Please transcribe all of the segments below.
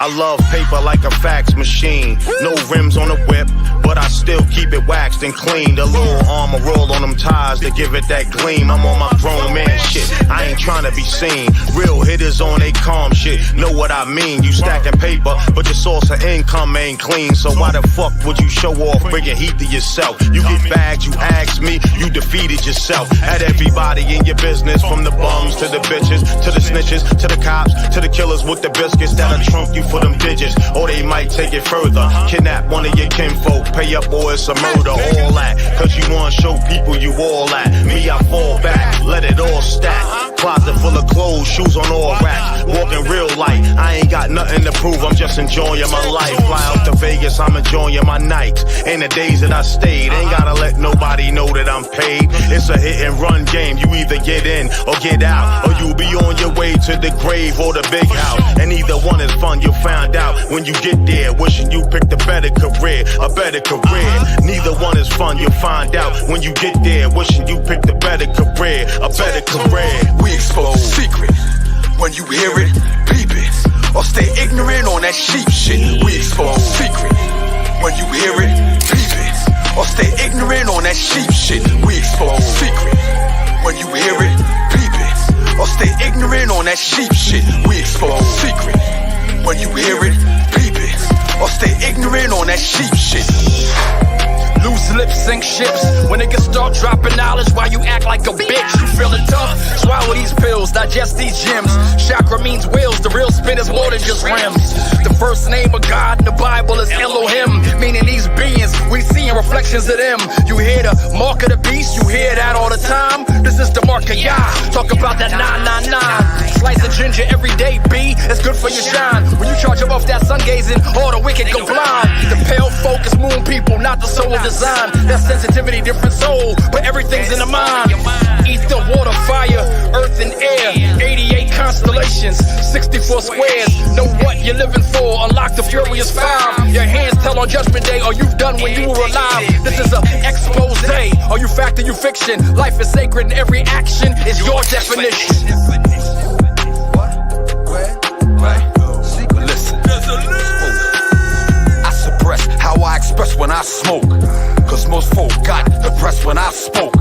I love paper like a fax machine. No rims on the whip, but I still keep it waxed and clean. The little armor roll on them tires to give it that gleam. I'm on my grown man shit, I ain't trying to be seen. Real hitters on they calm shit, know what I mean. You stacking paper, but your source of income ain't clean. So why the fuck would you show off, bringing heat to yourself? You get bagged, you ask me, you defeated yourself. Had everybody in your business, from the bums to the bitches, to the snitches, to the cops, to the killers with the biscuits that'll trump you for them digits. Or they might take it further, kidnap one of your kinfolk, pay up or it's a murder. All that, cause you wanna show people you all that. Me, I fall back, let it all stack. Closet full of clothes, shoes on all racks. Walking real light, I ain't got nothing to prove, I'm just enjoying my life. Fly out to Vegas, I'm enjoying my nights. And the days that I stayed, ain't gotta let nobody know that I'm paid. It's a hit and run game, you either get in or get out, or you'll be on your way to the grave or the big house. And either one is fun, you'll find out when you get there. Wishing you picked a better career, a better career. Neither one is fun, you'll find out when you get there. Wishing you picked a better career, a better career. We expose secret. When you hear it, peep it, or stay ignorant on that sheep shit. We expose secret. When you hear it, peep it, or stay ignorant on that sheep shit. We expose secret. When you hear it, peep it, or stay ignorant on that sheep shit. We expose secret. When you hear it, peep it, or stay ignorant on that sheep shit. Loose lips sink ships. When niggas start dropping knowledge, why you act like a bitch? You feeling tough? Swallow these pills, digest these gems. Chakra means wheels, the real spin is more than just rims. The first name of God in the Bible is Elohim, meaning these beings, we seeing reflections of them. You hear the mark of the beast, you hear that all the time. This is the mark of Yah, talk about that 999. Slice of ginger every day, B, it's good for your shine. When you charge up off that sun gazing, all the wicked go blind. The pale focus moon people, not the soul design. That sensitivity, different soul, but everything's in the mind. Ether, water, fire, earth and air. 88 constellations, 64 squares. Know what you're living for, unlock the furious 5. Your hands tell on judgment day, are you done when you were alive? This is a expose. Are you fact or you fiction? Life is sacred and every action is your definition. Listen, I suppress how I express when I smoke, cause most folk got depressed when I spoke.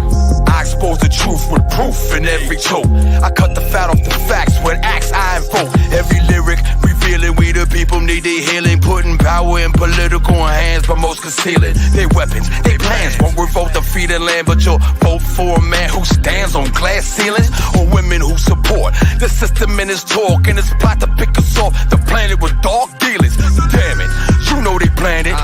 I expose the truth with proof in every choke. I cut the fat off the facts with acts I invoke. Every lyric revealing we the people need their healing. Putting power in political hands, but most conceal it. Their weapons, their plans won't revolt the feeding land, but you'll vote for a man who stands on glass ceilings, or women who support the system in his talk and his plot to pick us off the planet with dark dealings. Damn it, you know they planned it.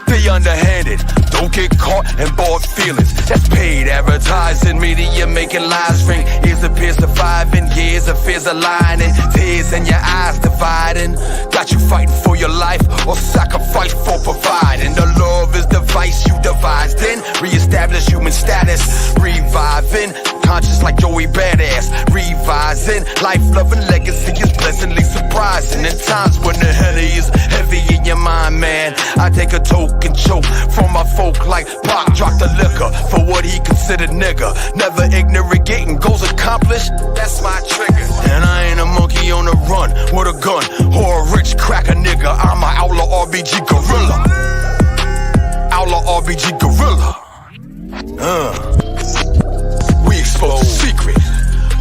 They underhanded, don't get caught in bought feelings. That's paid advertising, media making lies ring. Ears appears surviving, years of fears aligning. Tears in your eyes dividing. Got you fighting for your life or sacrifice for providing. The love is the vice you devised in. Reestablish human status, reviving. Conscious like Joey Badass, revising. Life-loving legacy is pleasantly surprising. In times when the Henny is heavy in your mind, man, I take a toke and choke from my folk like Pac dropped the liquor for what he considered nigga. Never ignorant, getting goals accomplished, that's my trigger. And I ain't a monkey on the run with a gun or a rich cracker nigga. I'm an outlaw RBG gorilla. Outlaw RBG gorilla. We expose secret.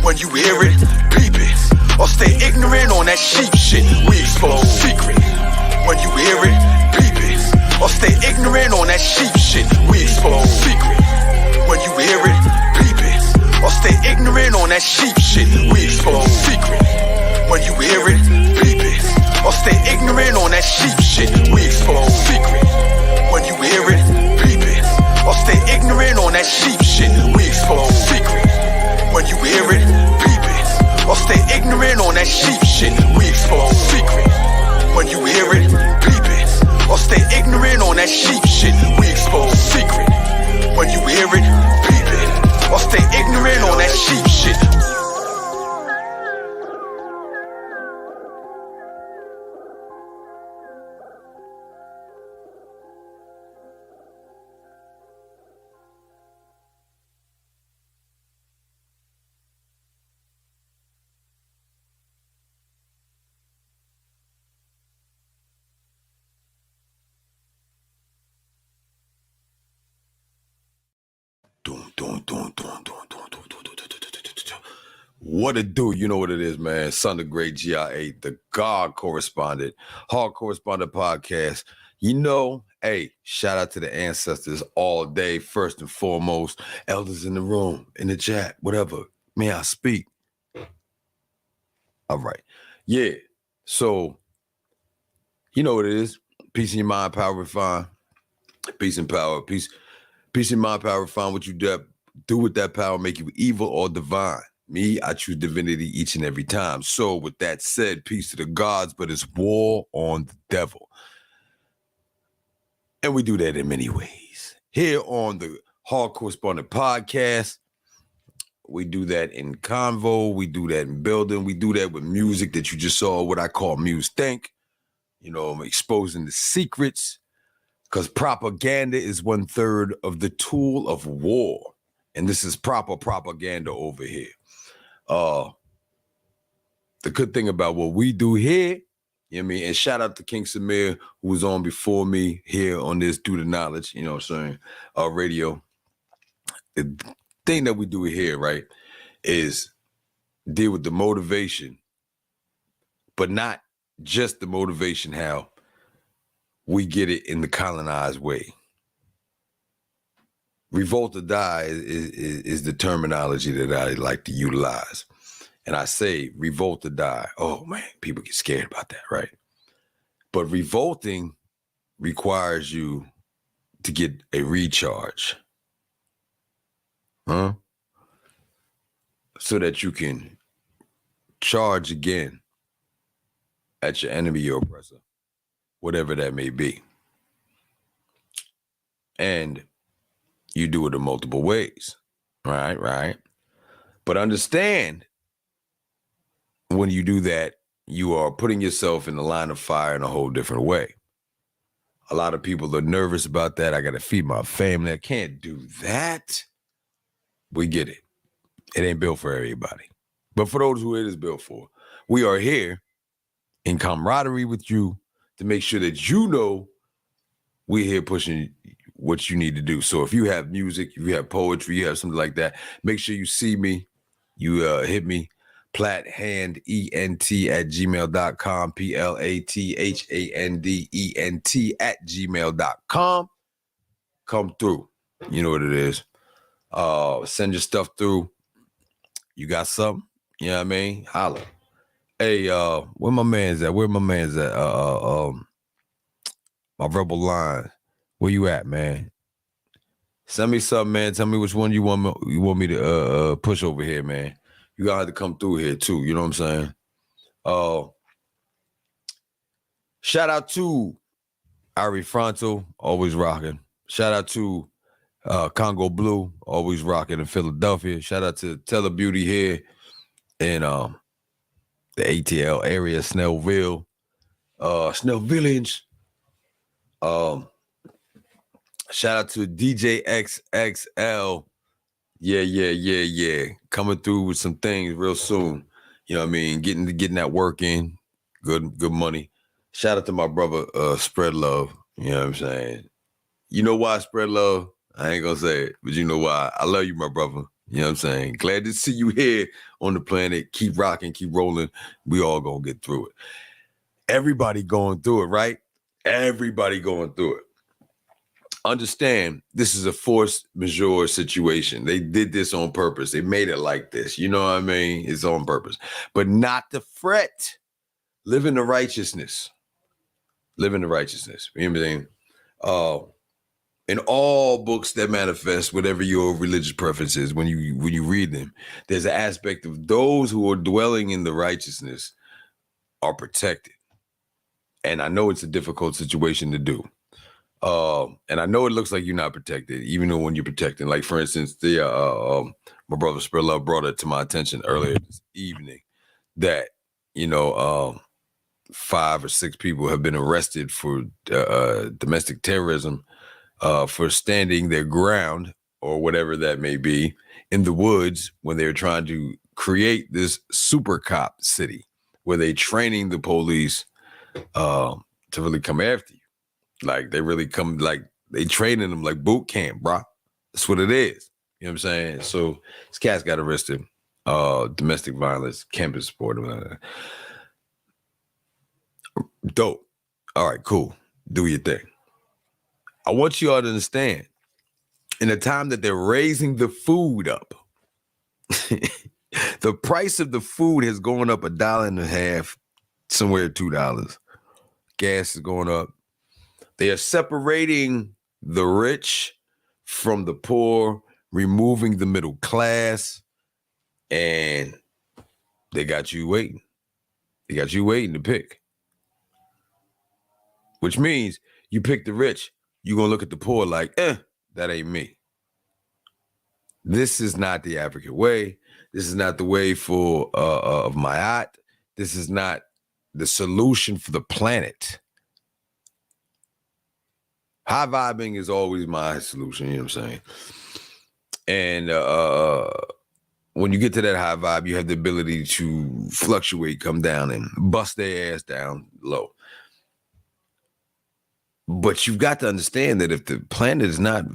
When you hear it, peep it, or stay ignorant on that sheep shit. We expose secret. When you hear it, peep it, or stay ignorant on that sheep shit. We expose secret. When you hear it, peep it, or stay ignorant on that sheep shit. We expose secret. When you hear it, peep it, or stay ignorant on that sheep shit. We expose secret. When you hear it, peep it, or stay ignorant on that sheep shit. We expose secret. When you hear it, peep it, or stay ignorant on that sheep shit. We expose secret. When you hear it, peep it, or stay ignorant on that sheep shit. We expose secret. When you hear it, peep it, or stay ignorant on that sheep shit. What it do? You know what it is, man. Son of the great GR8, the Hardcorrespondant Podcast. You know, hey, shout out to the ancestors all day, first and foremost. Elders in the room, in the chat, whatever. May I speak? All right. Yeah. So, you know what it is. Peace in your mind, power refine. Peace and power. Peace in mind, power refine. What you do with that power, make you evil or divine. Me, I choose divinity each and every time. So with that said, peace to the gods, but it's war on the devil. And we do that in many ways. Here on the Hardcorrespondant Podcast, we do that in convo, we do that in building, we do that with music that you just saw, what I call Muse Think. You know, I'm exposing the secrets, because propaganda is 1/3 of the tool of war. And this is proper propaganda over here. The good thing about what we do here, you know what I mean? And shout out to King Samir, who was on before me here on this Do the Knowledge, you know what I'm saying, radio. The thing that we do here, right, is deal with the motivation, but not just the motivation, how we get it in the colonized way. Revolt or die is the terminology that I like to utilize. And I say revolt or die. Oh man, people get scared about that, right? But revolting requires you to get a recharge. So that you can charge again at your enemy, your oppressor, whatever that may be. And you do it in multiple ways, right? But understand, when you do that, you are putting yourself in the line of fire in a whole different way. A lot of people are nervous about that. I got to feed my family. I can't do that. We get it. It ain't built for everybody. But for those who it is built for, we are here in camaraderie with you to make sure that you know we're here pushing what you need to do. So if you have music, if you have poetry, you have something like that, make sure you see me. You hit me, plathandent@gmail.com, plathandent@gmail.com. Come through. You know what it is. Send your stuff through. You got something? You know what I mean? Holla. Hey, where my man's at? My Rebel Line. Where you at, man? Send me something, man. Tell me which one you want me to push over here, man. You gotta have to come through here too. You know what I'm saying? Shout out to Ari Fronto, always rocking. Shout out to Congo Blue, always rocking in Philadelphia. Shout out to Teller Beauty here in the ATL area, Snellville, Snell Village. Shout out to DJ XXL. Yeah. Coming through with some things real soon. You know what I mean? Getting that work in. Good money. Shout out to my brother, Spread Love. You know what I'm saying? You know why I spread love? I ain't gonna say it, but you know why. I love you, my brother. You know what I'm saying? Glad to see you here on the planet. Keep rocking, keep rolling. We all gonna get through it. Everybody going through it, right? Everybody going through it. Understand, this is a force majeure situation. They did this on purpose. They made it like this. You know what I mean? It's on purpose. But not to fret. Live in the righteousness. Live in the righteousness. You know what I'm saying? In all books that manifest whatever your religious preference is, when you read them, there's an aspect of those who are dwelling in the righteousness are protected. And I know it's a difficult situation to do. And I know it looks like you're not protected, even though when you're protecting, like for instance, my brother Spread Love brought it to my attention earlier this evening that, 5 or 6 people have been arrested for domestic terrorism, for standing their ground or whatever that may be in the woods when they're trying to create this super cop city where they training the police to really come after you. Like they really come, like they training them like boot camp, bro. That's what it is. You know what I'm saying? So this cat's got arrested. Domestic violence, campus sport. Dope. All right, cool. Do your thing. I want you all to understand, in the time that they're raising the food up, the price of the food has gone up $1.50, somewhere $2. Gas is going up. They are separating the rich from the poor, removing the middle class, and they got you waiting. They got you waiting to pick. Which means you pick the rich, you're going to look at the poor like, that ain't me. This is not the African way. This is not the way for of Mayat. This is not the solution for the planet. High vibing is always my solution, you know what I'm saying? And when you get to that high vibe, you have the ability to fluctuate, come down, and bust their ass down low. But you've got to understand that if the planet is not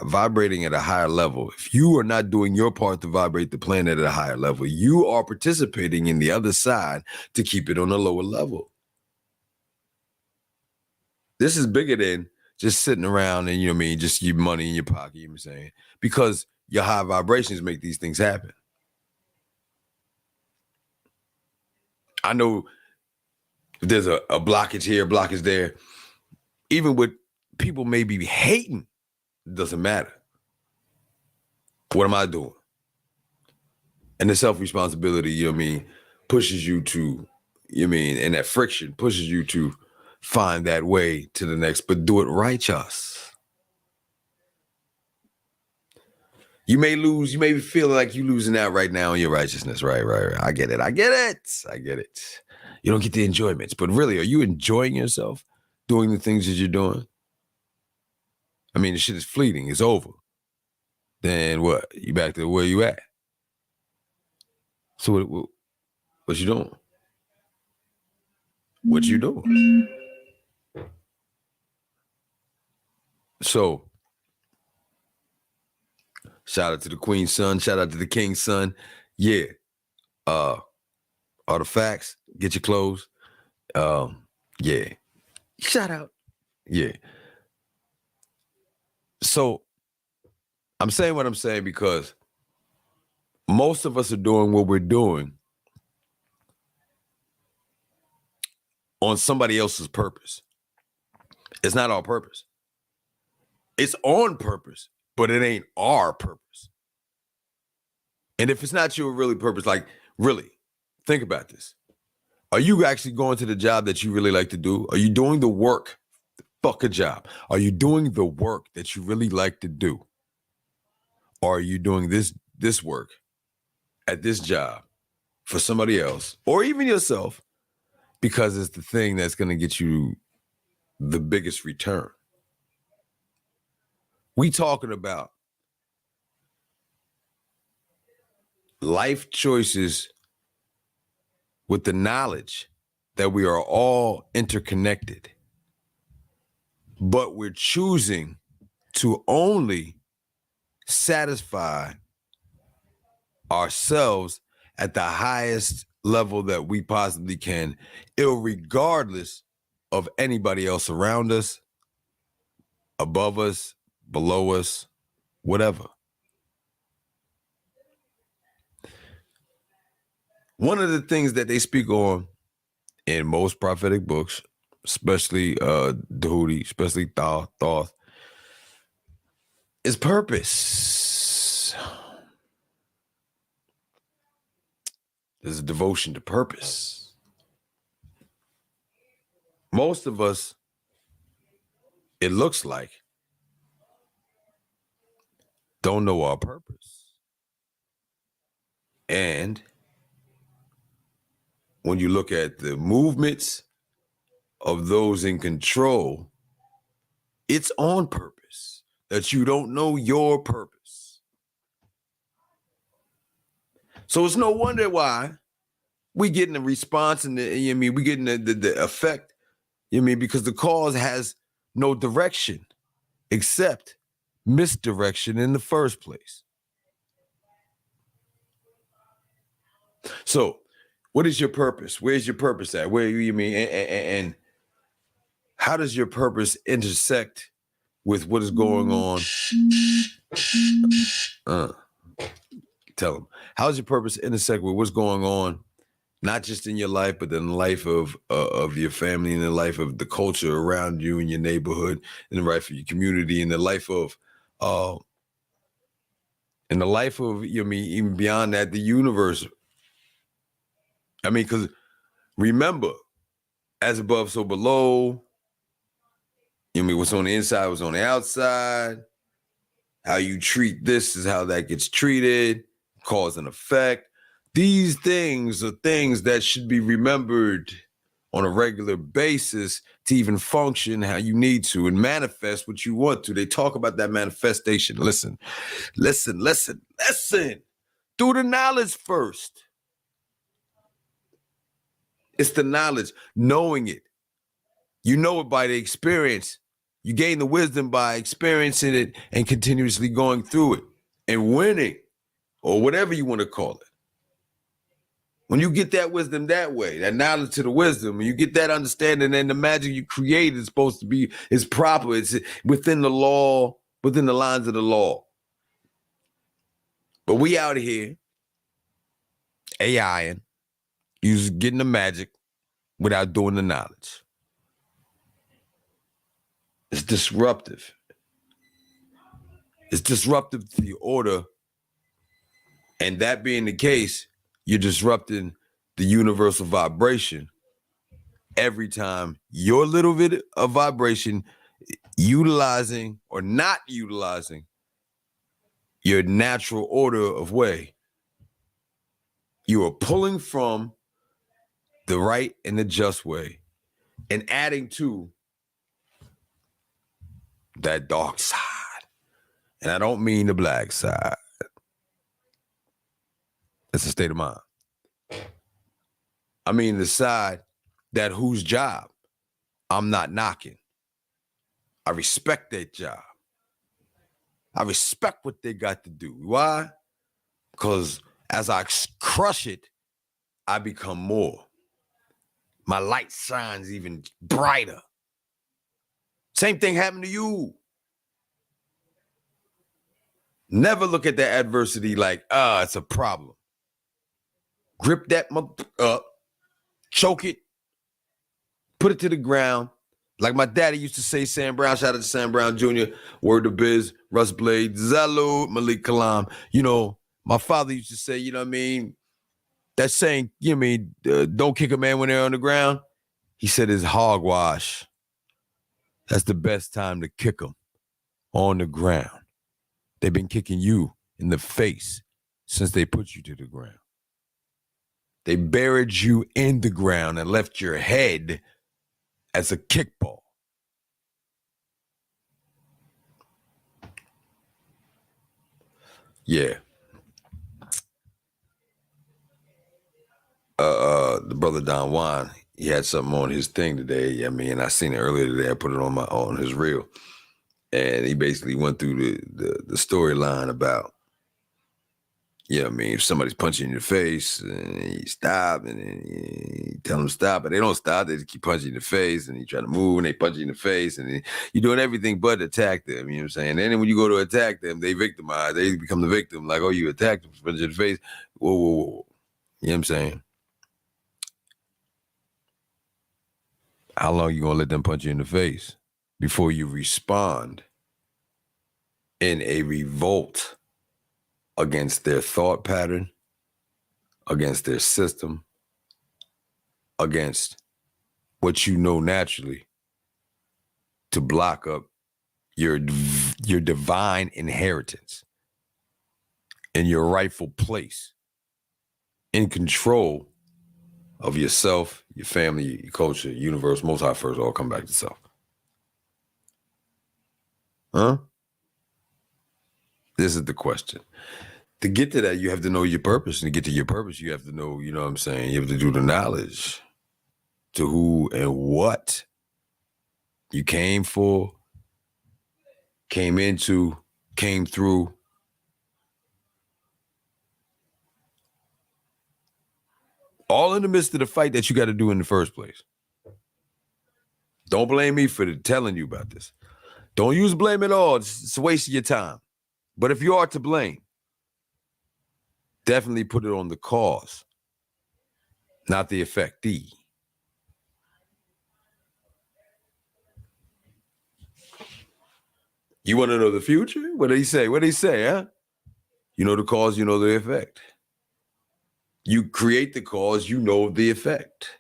vibrating at a higher level, if you are not doing your part to vibrate the planet at a higher level, you are participating in the other side to keep it on a lower level. This is bigger than just sitting around and, you know what I mean, just your money in your pocket, you know what I'm saying? Because your high vibrations make these things happen. I know if there's a blockage here, blockage there, even with people maybe hating, it doesn't matter. What am I doing? And the self-responsibility, you know what I mean, pushes you to, you know what I mean, and that friction pushes you to find that way to the next, but do it righteous. You may lose, you may feel like you're losing out right now in your righteousness. Right. I get it. You don't get the enjoyments, but really, are you enjoying yourself doing the things that you're doing? I mean, the shit is fleeting. It's over. Then what? You back to where you at. So what you doing? What you doing? So, shout out to the Queen's son. Shout out to the King's son. Yeah. Artifacts. Get your clothes. Yeah. Shout out. Yeah. So, I'm saying what I'm saying because most of us are doing what we're doing on somebody else's purpose. It's not our purpose. It's on purpose, but it ain't our purpose. And if it's not your really purpose, like really, think about this. Are you actually going to the job that you really like to do? Are you doing the work? Fuck a job. Are you doing the work that you really like to do? Or are you doing this work at this job for somebody else or even yourself because it's the thing that's going to get you the biggest return? We talking about life choices with the knowledge that we are all interconnected, but we're choosing to only satisfy ourselves at the highest level that we possibly can, irregardless of anybody else around us, above us, below us, whatever. One of the things that they speak on in most prophetic books, especially Dehudi, especially Thoth, is purpose. There's a devotion to purpose. Most of us, it looks like, don't know our purpose. And when you look at the movements of those in control, it's on purpose that you don't know your purpose. So it's no wonder why we getting the response and we getting the effect, because the cause has no direction except misdirection in the first place. So what is your purpose? Where's your purpose at? Where you mean? And how does your purpose intersect with what is going on? Tell them. How does your purpose intersect with what's going on, not just in your life, but in the life of your family, and the life of the culture around you in your neighborhood, and the life of your community, and the life of even beyond that, the universe. I mean, because remember, as above, so below. What's on the inside, what's on the outside. How you treat this is how that gets treated, cause and effect. These things are things that should be remembered on a regular basis to even function how you need to and manifest what you want to. They talk about that manifestation. Listen. Do the knowledge first. It's the knowledge, knowing it. You know it by the experience. You gain the wisdom by experiencing it and continuously going through it and winning, or whatever you want to call it. When you get that wisdom that way, that knowledge to the wisdom, when you get that understanding, then the magic you create is supposed to be, is proper. It's within the law, within the lines of the law. But we out here, AIing, getting the magic without doing the knowledge. It's disruptive. It's disruptive to the order. And that being the case, you're disrupting the universal vibration every time your little bit of vibration utilizing or not utilizing your natural order of way. You are pulling from the right and the just way and adding to that dark side. And I don't mean the black side. It's a state of mind. I mean the side that whose job I'm not knocking. I respect that job. I respect what they got to do. Why? Because as I crush it, I become more. My light shines even brighter. Same thing happened to you. Never look at that adversity like, it's a problem. Grip that up, choke it, put it to the ground. Like my daddy used to say, Sam Brown, shout out to Sam Brown Jr., Word to Biz, Russ Blade, Zalo, Malik Kalam. My father used to say, that saying, don't kick a man when they're on the ground. He said it's hogwash. That's the best time to kick them on the ground. They've been kicking you in the face since they put you to the ground. They buried you in the ground and left your head as a kickball. Yeah. The brother Don Juan, he had something on his thing today. I seen it earlier today. I put it on his reel. And he basically went through the storyline about, if somebody's punching you in the face and you stop and then you tell them to stop, but they don't stop, they just keep punching you in the face and you try to move and they punch you in the face and you're doing everything but attack them, you know what I'm saying? And then when you go to attack them, they victimize, they become the victim, like, oh, you attacked them, punch you in the face, whoa. You know what I'm saying? How long you gonna let them punch you in the face before you respond in a revolt against their thought pattern, against their system, against what you know naturally to block up your divine inheritance and your rightful place in control of yourself, your family, your culture, universe, most high first, all come back to self. Huh? This is the question. To get to that, you have to know your purpose. And to get to your purpose, you have to know, you know what I'm saying? You have to do the knowledge to who and what you came for, came into, came through. All in the midst of the fight that you got to do in the first place. Don't blame me for telling you about this. Don't use blame at all. It's a waste of your time. But if you are to blame, definitely put it on the cause, not the effectee. You want to know the future? What did he say? What did he say, huh? You know the cause, you know the effect. You create the cause, you know the effect.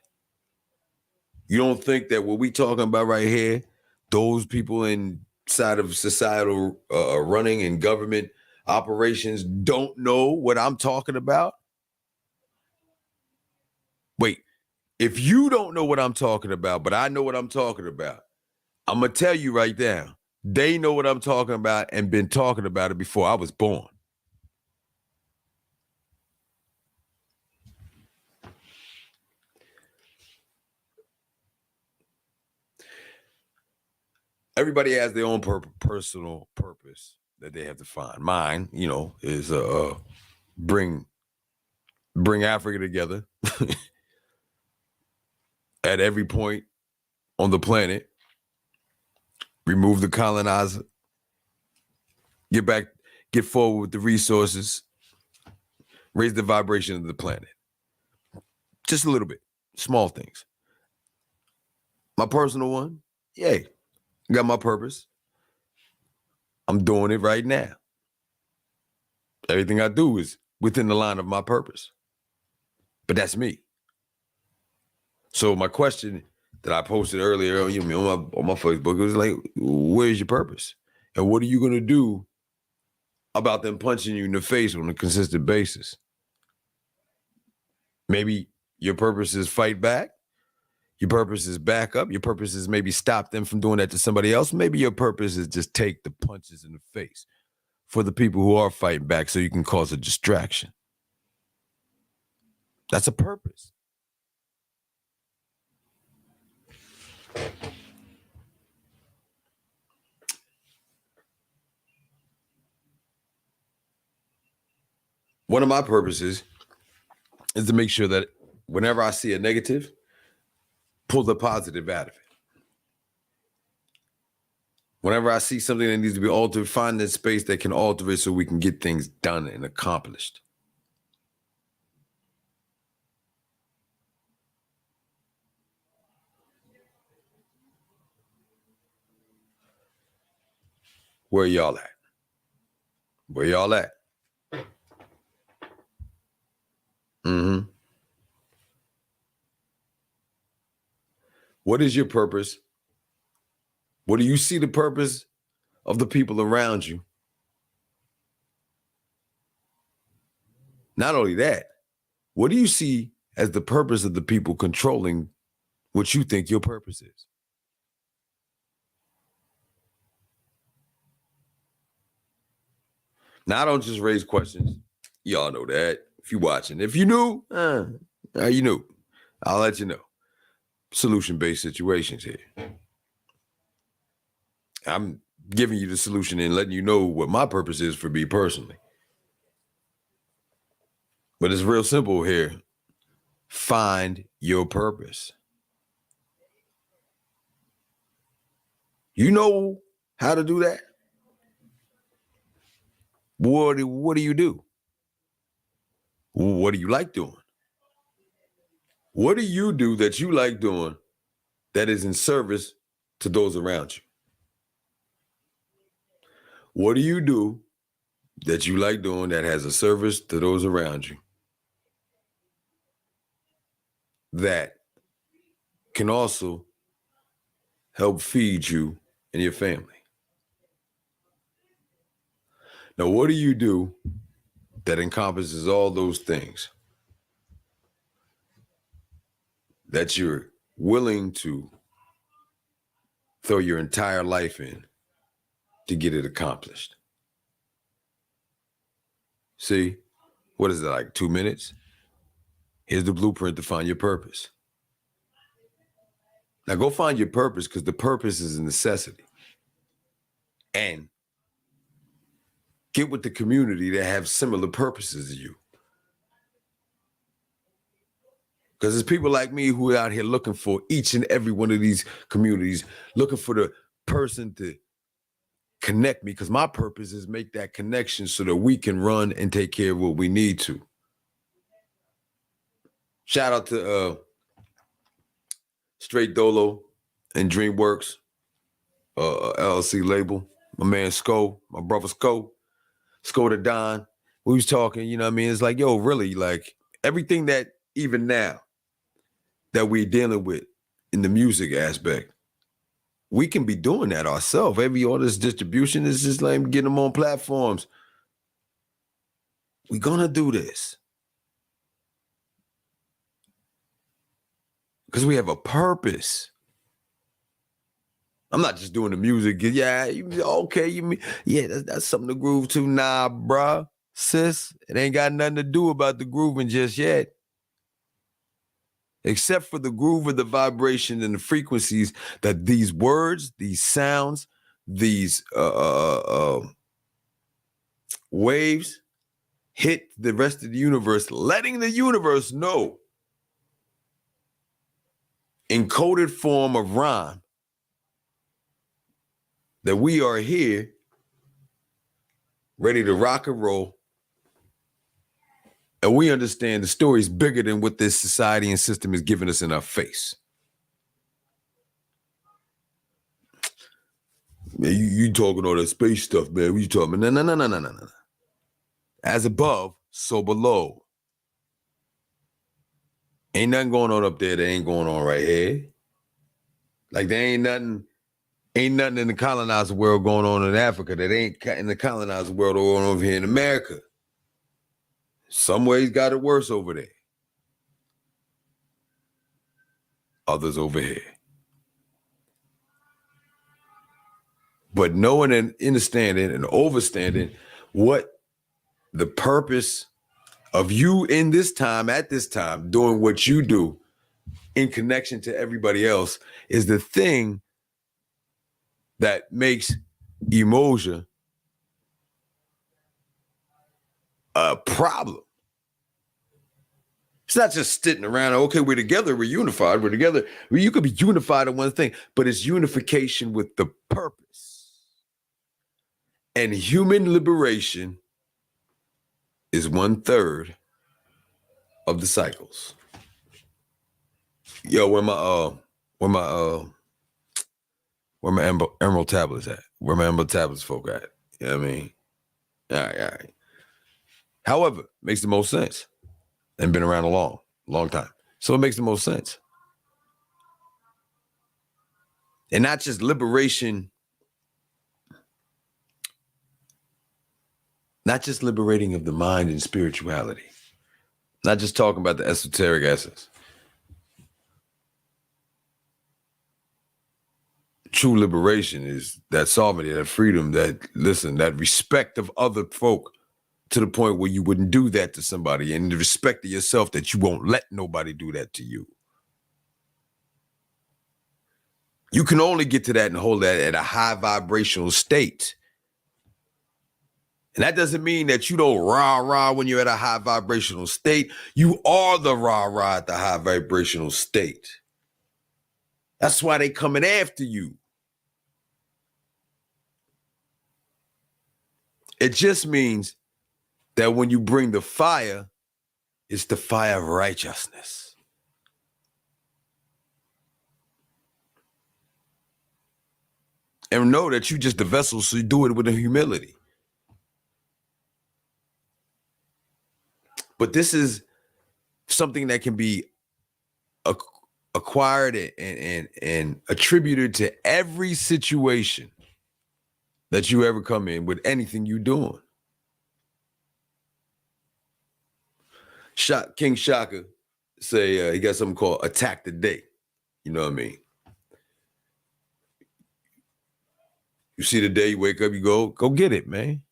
You don't think that what we talking about right here, those people inside of societal running and government operations don't know what I'm talking about? Wait, if you don't know what I'm talking about, but I know what I'm talking about, I'm going to tell you right now, they know what I'm talking about and been talking about it before I was born. Everybody has their own personal purpose that they have to find. Mine, is bring Africa together at every point on the planet, remove the colonizer, get forward with the resources, raise the vibration of the planet. Just a little bit, small things. My personal one, yay. Got my purpose. I'm doing it right now. Everything I do is within the line of my purpose. But that's me. So my question that I posted earlier on my Facebook was like, where's your purpose? And what are you going to do about them punching you in the face on a consistent basis? Maybe your purpose is fight back. Your purpose is back up. Your purpose is maybe stop them from doing that to somebody else. Maybe your purpose is just take the punches in the face for the people who are fighting back so you can cause a distraction. That's a purpose. One of my purposes is to make sure that whenever I see a negative, pull the positive out of it. Whenever I see something that needs to be altered, find that space that can alter it so we can get things done and accomplished. Where y'all at? Where y'all at? Mm-hmm. What is your purpose? What do you see the purpose of the people around you? Not only that, what do you see as the purpose of the people controlling what you think your purpose is? Now, I don't just raise questions. Y'all know that. If you're watching. If you knew, you knew. I'll let you know. Solution-based situations here. I'm giving you the solution and letting you know what my purpose is for me personally. But it's real simple here. Find your purpose. You know how to do that? What do you do? What do you like doing? What do you do that you like doing that is in service to those around you? What do you do that you like doing that has a service to those around you that can also help feed you and your family? Now, what do you do that encompasses all those things that you're willing to throw your entire life in to get it accomplished? See, what is it, like 2 minutes? Here's the blueprint to find your purpose. Now go find your purpose, because the purpose is a necessity. And get with the community that have similar purposes as you. Because there's people like me who are out here looking for each and every one of these communities, looking for the person to connect me, because my purpose is make that connection so that we can run and take care of what we need to. Shout out to Straight Dolo and DreamWorks, LLC label. My man Sko, my brother Sko the Don. We was talking, you know what I mean? It's like, yo, really, like everything that even now that we're dealing with in the music aspect, we can be doing that ourselves. All this distribution is just like getting them on platforms. We're gonna do this because we have a purpose. I'm not just doing the music. Yeah, okay. You mean, yeah, that's something to groove to. Nah, bruh, sis, it ain't got nothing to do about the grooving just yet. Except for the groove of the vibration and the frequencies that these words, these sounds, these waves hit the rest of the universe, letting the universe know in coded form of rhyme that we are here ready to rock and roll. And we understand the story is bigger than what this society and system is giving us in our face. Man, you talking all that space stuff, man. What you talking? No. As above, so below. Ain't nothing going on up there that ain't going on right here. Like there ain't nothing in the colonized world going on in Africa that ain't in the colonized world going on over here in America. Some ways got it worse over there. Others over here. But knowing and understanding and overstanding what the purpose of you in this time, at this time, doing what you do in connection to everybody else is the thing that makes emotion a problem. It's not just sitting around, okay, we're together, we're unified, we're together. You could be unified in one thing, but it's unification with the purpose. And human liberation is 1/3 of the cycles. Yo, where my emerald tablets at? Where my emerald tablets folk at? You know what I mean? All right. However, makes the most sense. And been around a long time. So it makes the most sense. And not just liberation, not just liberating of the mind and spirituality. Not just talking about the esoteric essence. True liberation is that sovereignty, that freedom, that respect of other folk, to the point where you wouldn't do that to somebody, and the respect of yourself that you won't let nobody do that to you. You can only get to that and hold that at a high vibrational state. And that doesn't mean that you don't rah-rah when you're at a high vibrational state. You are the rah-rah at the high vibrational state. That's why they coming after you. It just means that when you bring the fire, it's the fire of righteousness. And know that you just the vessel, so you do it with a humility. But this is something that can be acquired and attributed to every situation that you ever come in with anything you're doing. King Shaka say he got something called Attack the Day. You know what I mean? You see the day, you wake up, you go get it, man.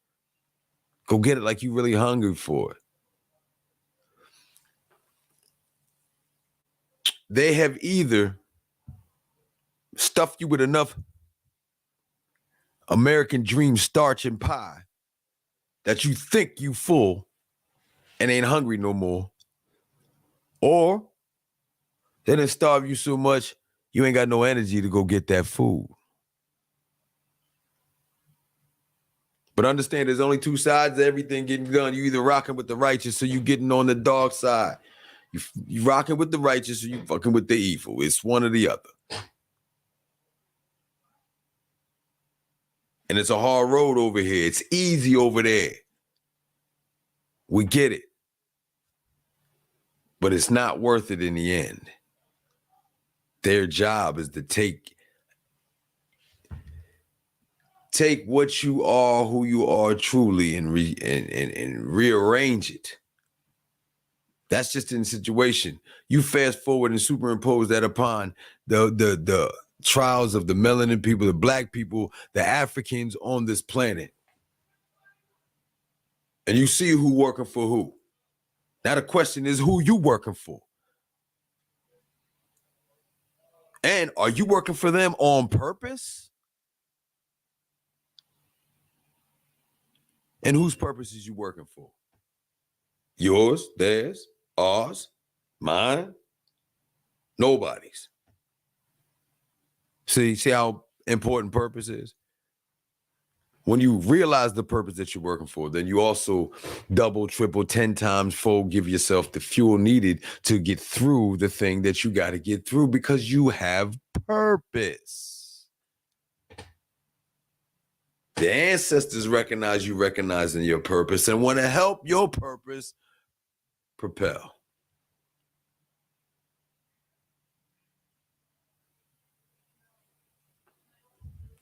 Go get it like you really hungry for it. They have either stuffed you with enough American dream starch and pie that you think you full and ain't hungry no more, or They done starve you so much, you ain't got no energy to go get that food. But understand there's only two sides to everything getting done. You either rocking with the righteous or you getting on the dark side. You rocking with the righteous or you fucking with the evil. It's one or the other. And it's a hard road over here. It's easy over there. We get it. But it's not worth it in the end. Their job is to take what you are, who you are truly, and rearrange it. That's just in the situation. You fast forward and superimpose that upon the trials of the melanin people, the black people, the Africans on this planet. And you see who working for who. Now the question is, who you working for? And are you working for them on purpose? And whose purpose is you working for? Yours, theirs, ours, mine, nobody's. See how important purpose is? When you realize the purpose that you're working for, then you also double, triple, 10 times fold, give yourself the fuel needed to get through the thing that you got to get through because you have purpose. The ancestors recognize you recognizing your purpose and want to help your purpose propel.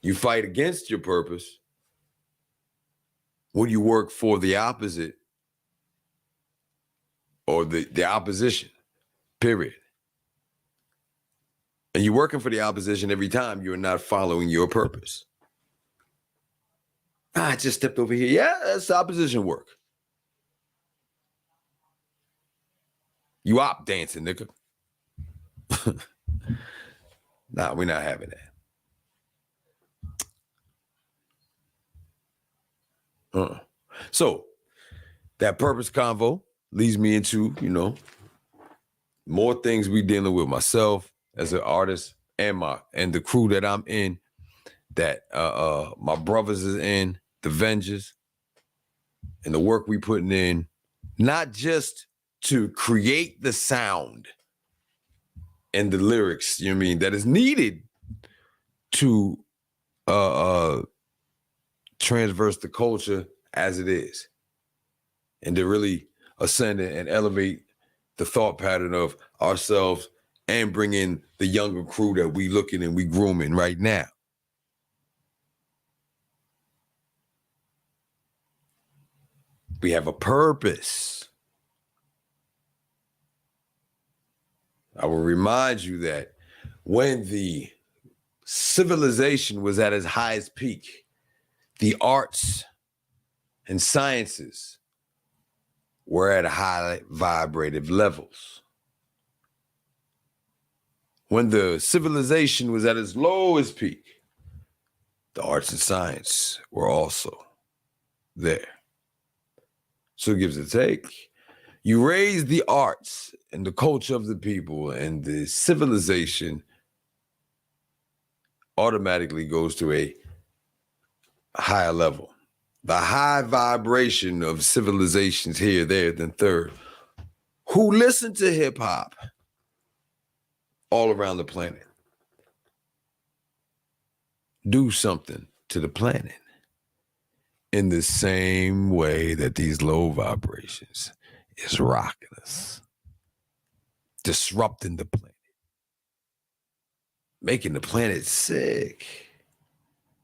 You fight against your purpose when you work for the opposite or the opposition, period. And you're working for the opposition every time you're not following your purpose. I just stepped over here. Yeah, that's opposition work. You op dancing, nigga. Nah, we're not having that. So that purpose convo leads me into, more things we dealing with myself as an artist and the crew that I'm in, that my brothers is in, the Vengers, and the work we putting in, not just to create the sound and the lyrics, that is needed to transverse the culture as it is, and to really ascend and elevate the thought pattern of ourselves and bring in the younger crew that we looking and we grooming right now. We have a purpose. I will remind you that when the civilization was at its highest peak, the arts and sciences were at high vibrative levels. When the civilization was at its lowest peak, the arts and science were also there. So give and take. You raise the arts and the culture of the people, and the civilization automatically goes to a higher level. The high vibration of civilizations here, there, then third, who listen to hip hop all around the planet, do something to the planet in the same way that these low vibrations is rocking us, disrupting the planet, making the planet sick.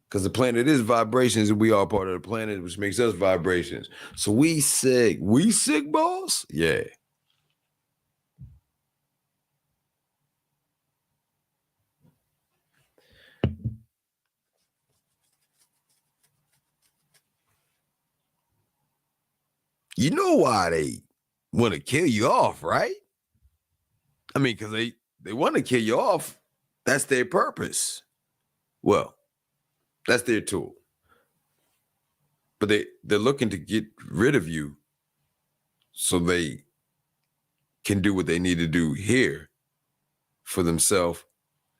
Because the planet is vibrations and we are part of the planet, which makes us vibrations. So we sick. We sick, boss? Yeah. You know why they want to kill you off, right? I mean, because they want to kill you off. That's their purpose. Well, that's their tool. But they're looking to get rid of you so they can do what they need to do here for themselves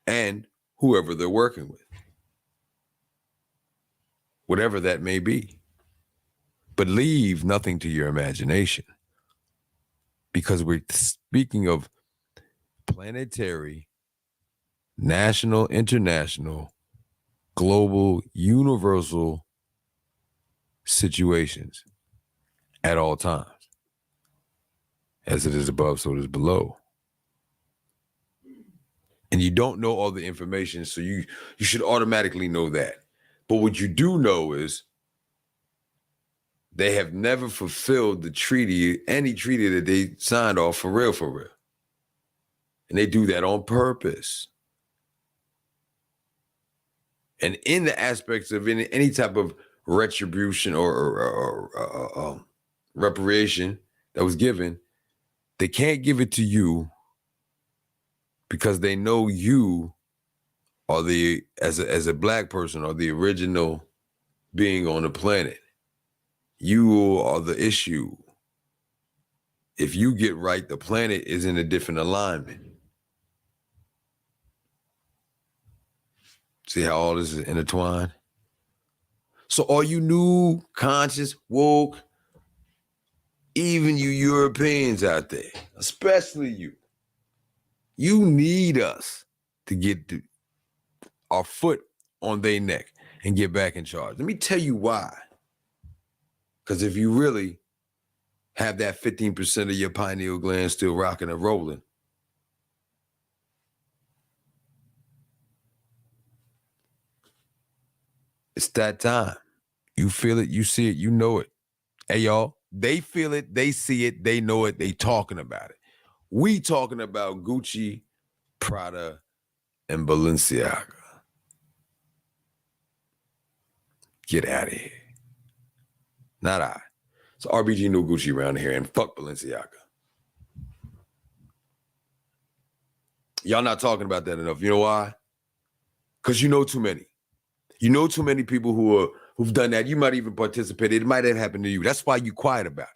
and whoever they're working with, whatever that may be. But leave nothing to your imagination, because we're speaking of planetary, national, international, global, universal situations at all times. As it is above, so it is below. And you don't know all the information, so you should automatically know that. But what you do know is they have never fulfilled the treaty, any treaty that they signed off for real, for real. And they do that on purpose. And in the aspects of any type of retribution or reparation that was given, they can't give it to you because they know you are as a black person, are the original being on the planet. You are the issue. If you get right, the planet is in a different alignment. See how all this is intertwined? So all you new, conscious, woke, even you Europeans out there, especially you need us to get our foot on their neck and get back in charge. Let me tell you why. Because if you really have that 15% of your pineal gland still rocking and rolling, it's that time. You feel it, you see it, you know it. Hey, y'all, they feel it, they see it, they know it, they talking about it. We talking about Gucci, Prada, and Balenciaga. Get out of here. Not I. It's RBG no Gucci around here, and fuck Balenciaga. Y'all not talking about that enough. You know why? Because you know too many. You know too many people who've done that. You might even participate. It might have happened to you. That's why you quiet about it.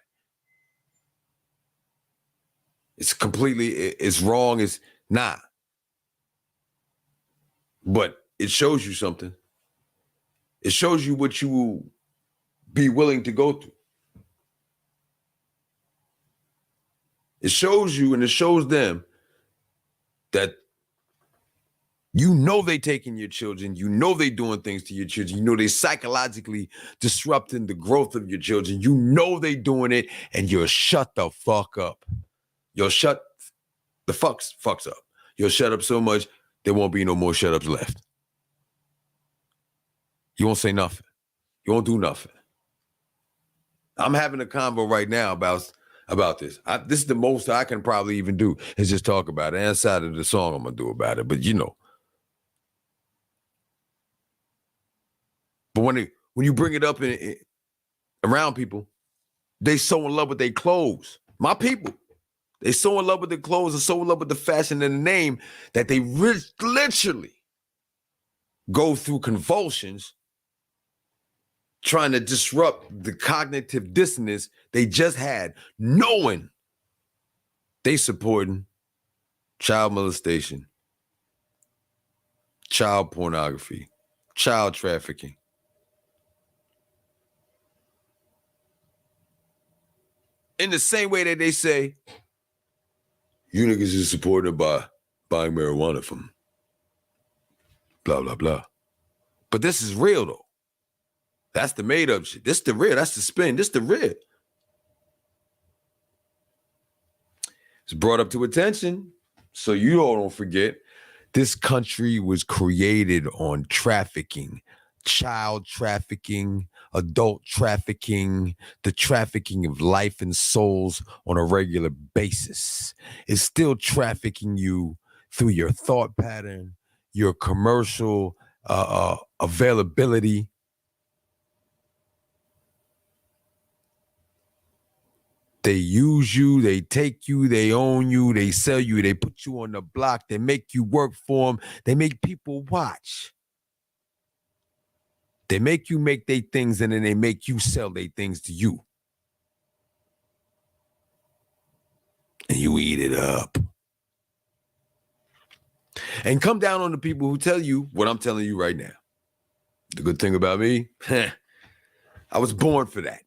It's wrong. It's not. But it shows you something. It shows you what you will be willing to go through. It shows you and it shows them that you know they taking your children. You know they doing things to your children. You know they psychologically disrupting the growth of your children. You know they doing it, and you'll shut the fuck up. You'll shut the fucks up. You'll shut up so much there won't be no more shut ups left. You won't say nothing. You won't do nothing. I'm having a convo right now about this. This is the most I can probably even do is just talk about it. Inside of the song I'm gonna do about it. But you know. But when you bring it up around people, they so in love with their clothes. My people, they so in love with their clothes and so in love with the fashion and the name that they literally go through convulsions trying to disrupt the cognitive dissonance they just had, knowing they supporting child molestation, child pornography, child trafficking. In the same way that they say, you niggas is supported by buying marijuana from blah, blah, blah. But this is real, though. That's the made up shit. This the real. That's the spin. This the real. It's brought up to attention, so you all don't forget. This country was created on trafficking, child trafficking, adult trafficking, the trafficking of life and souls on a regular basis. It's still trafficking you through your thought pattern, your commercial availability. They use you, they take you, they own you, they sell you, they put you on the block, they make you work for them, they make people watch. They make you make their things and then they make you sell their things to you. And you eat it up. And come down on the people who tell you what I'm telling you right now. The good thing about me, I was born for that.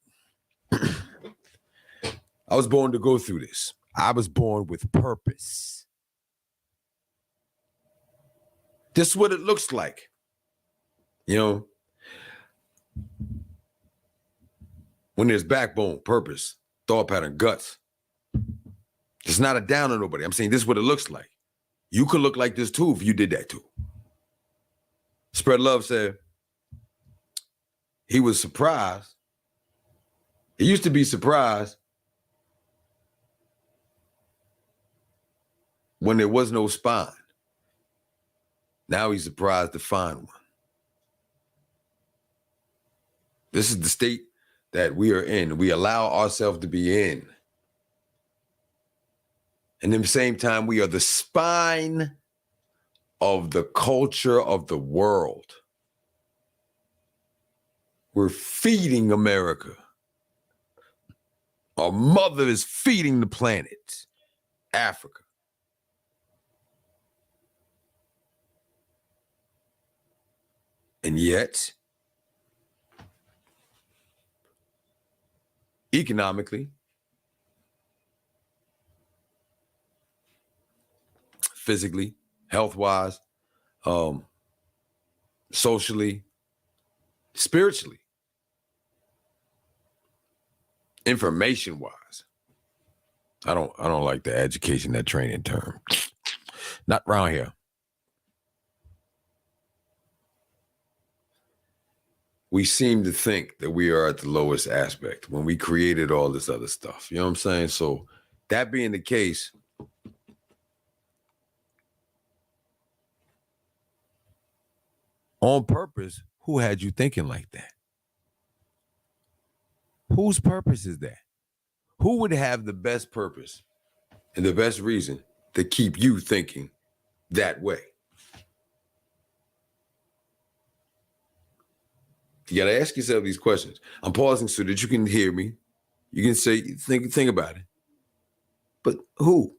I was born to go through this. I was born with purpose. This is what it looks like. You know, when there's backbone, purpose, thought pattern, guts. It's not a down on nobody. I'm saying this is what it looks like. You could look like this too if you did that too. Spread Love said he was surprised. He used to be surprised when there was no spine. Now he's surprised to find one. This is the state that we are in. We allow ourselves to be in. And at the same time, we are the spine of the culture of the world. We're feeding America. Our mother is feeding the planet, Africa. And yet, economically, physically, health-wise, socially, spiritually, information-wise. I don't like the education, that training term. Not around here. We seem to think that we are at the lowest aspect when we created all this other stuff. You know what I'm saying? So that being the case, on purpose, who had you thinking like that? Whose purpose is that? Who would have the best purpose and the best reason to keep you thinking that way? You got to ask yourself these questions. I'm pausing so that you can hear me. You can say, think about it. But who?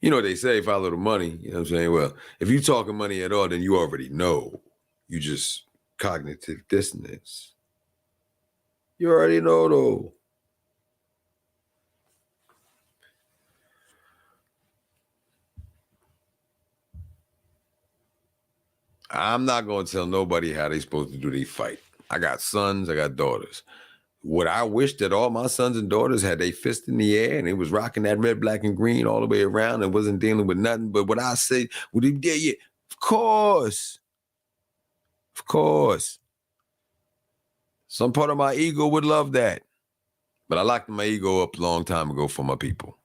You know what they say, follow the money. You know what I'm saying? Well, if you're talking money at all, then you already know. You just cognitive dissonance. You already know, though. I'm not going to tell nobody how they supposed to do their fight. I got sons, I got daughters. Would I wish that all my sons and daughters had their fist in the air and they was rocking that red, black, and green all the way around and wasn't dealing with nothing? But what I say, would he dare you? Of course. Of course. Some part of my ego would love that. But I locked my ego up a long time ago for my people.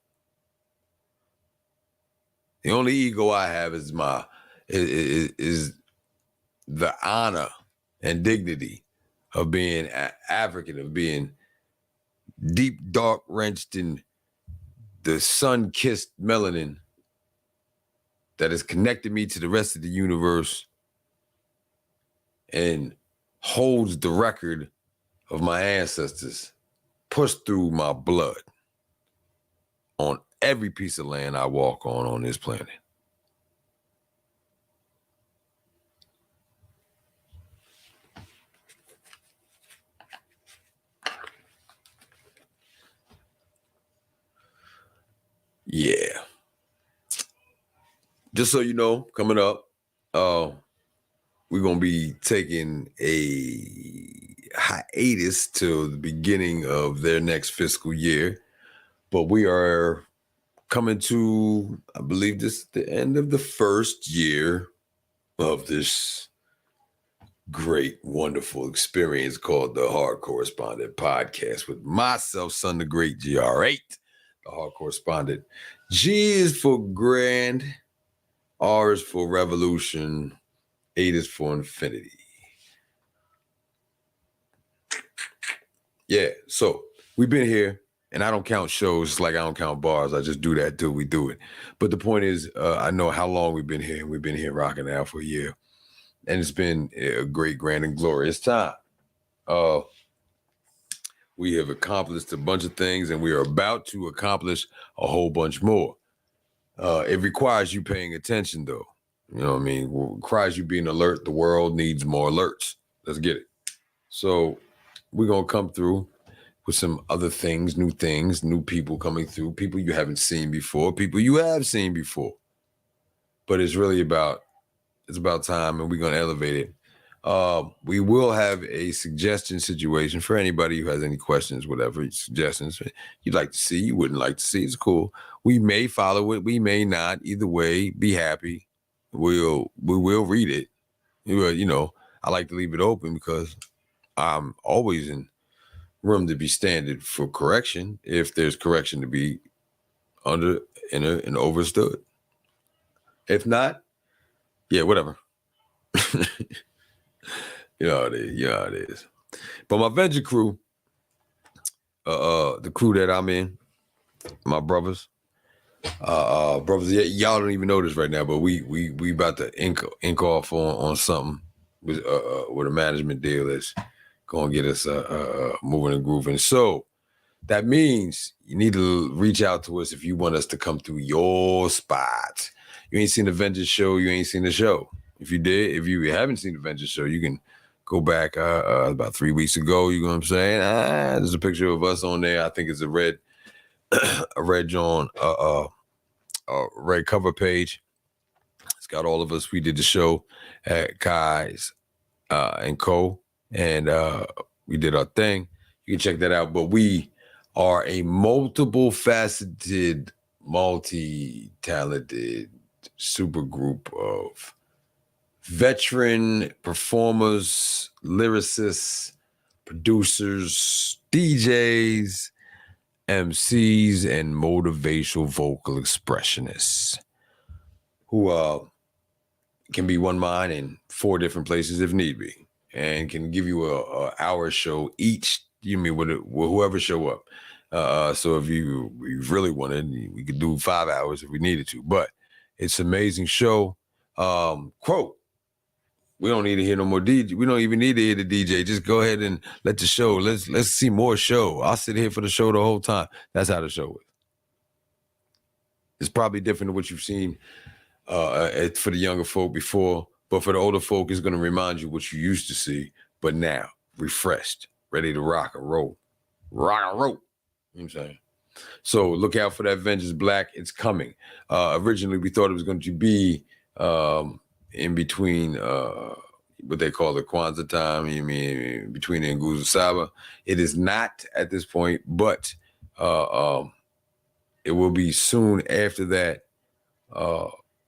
The only ego I have is is the honor and dignity of being African, of being deep, dark, wrenched in the sun-kissed melanin that has connected me to the rest of the universe and holds the record of my ancestors pushed through my blood on every piece of land I walk on this planet. Yeah. Just so you know, coming up, we're going to be taking a hiatus till the beginning of their next fiscal year. But we are coming to, I believe, this the end of the first year of this great, wonderful experience called the Hardcorrespondant Podcast with myself, son, the great GR8. The Hardcorrespondent. G is for grand, R is for revolution, 8 is for infinity. Yeah, so we've been here, and I don't count shows like I don't count bars. I just do that till we do it. But the point is, I know how long we've been here, and we've been here rocking out for a year. And it's been a great, grand, and glorious time. We have accomplished a bunch of things, and we are about to accomplish a whole bunch more. It requires you paying attention, though. You know what I mean? It requires you being alert. The world needs more alerts. Let's get it. So we're going to come through with some other things, new people coming through, people you haven't seen before, people you have seen before. But it's about time, and we're going to elevate it. We will have a suggestion situation for anybody who has any questions, whatever suggestions you'd like to see, you wouldn't like to see. It's cool. We may follow it. We may not. Either way, be happy. We will read it. You know, I like to leave it open because I'm always in room to be standard for correction if there's correction to be under and overstood. If not, yeah, whatever. You know how it is. Yeah, it is. But my venture crew, the crew that I'm in, my brothers, y'all don't even know this right now, but we about to ink off on something with a management deal that's gonna get us moving and grooving. So that means you need to reach out to us if you want us to come through your spot. You ain't seen the Vengeance show, you ain't seen the show. If you haven't seen the Vengeance show, you can go back about 3 weeks ago. You know what I'm saying? There's a picture of us on there. I think it's a red John, red cover page. It's got all of us. We did the show at Kai's and Co. And we did our thing. You can check that out. But we are a multiple-faceted, multi-talented super group of veteran performers, lyricists, producers, DJs, MCs, and motivational vocal expressionists who can be one mind in 4 different places if need be, and can give you a hour show each. You mean with whoever show up. So if you really wanted, we could do 5 hours if we needed to. But it's an amazing show. Quote. We don't need to hear no more DJ. We don't even need to hear the DJ. Just go ahead and let the show. Let's see more show. I'll sit here for the show the whole time. That's how the show is. It's probably different than what you've seen for the younger folk before, but for the older folk, it's going to remind you what you used to see, but now refreshed, ready to rock and roll. Rock and roll. You know what I'm saying? So look out for that Vengeance Black. It's coming. Originally, we thought it was going to be in between what they call the Kwanzaa time, you mean between the Nguzo Saba. It is not at this point, but it will be soon after that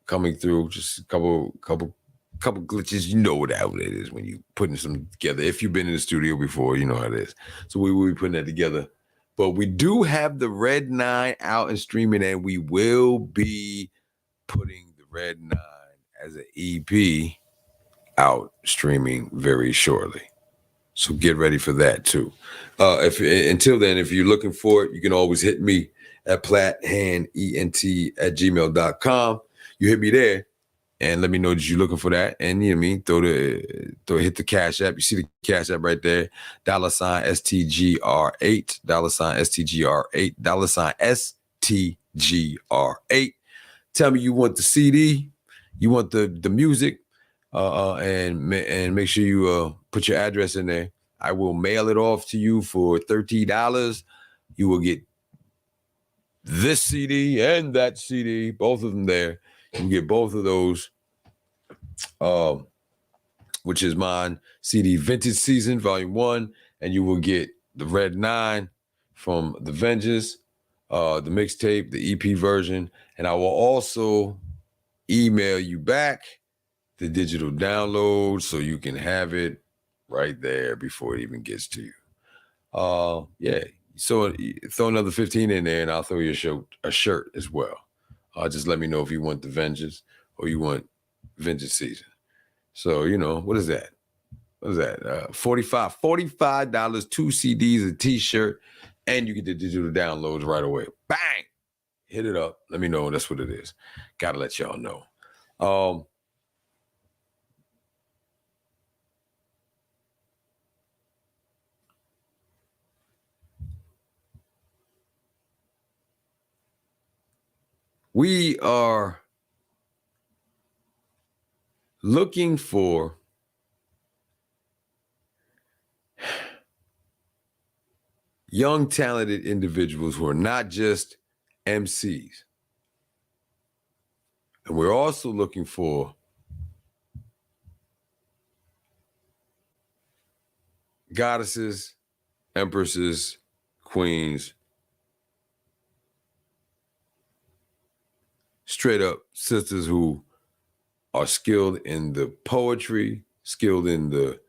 coming through. Just a couple glitches. You know what it is when you putting something together. If you've been in the studio before, you know how it is. So we will be putting that together. But we do have the Red 9 out and streaming, and we will be putting the Red 9 as an EP out streaming very shortly. So get ready for that too. Until then, if you're looking for it, you can always hit me at plathandent@gmail.com. You hit me there and let me know that you're looking for that. And you know what I mean, hit the Cash App. You see the Cash App right there. $STGR8, $STGR8, $STGR8. Tell me you want the CD. You want the music, and make sure you put your address in there. I will mail it off to you for $30. You will get this CD and that CD, both of them there. You get both of those, which is mine, CD Vintage Season, Volume 1, and you will get the Red 9 from The Vengeance, the mixtape, the EP version, and I will also email you back the digital download so you can have it right there before it even gets to you. Yeah. So throw another 15 in there and I'll throw you a shirt as well. Just let me know if you want the Vengeance or you want Vengeance Season. So, you know, what is that? $45, 2 CDs, a t-shirt, and you get the digital downloads right away. Bang! Hit it up. Let me know. That's what it is. Gotta let y'all know. We are looking for young, talented individuals who are not just MCs. And we're also looking for goddesses, empresses, queens, straight up sisters who are skilled in the poetry, skilled in the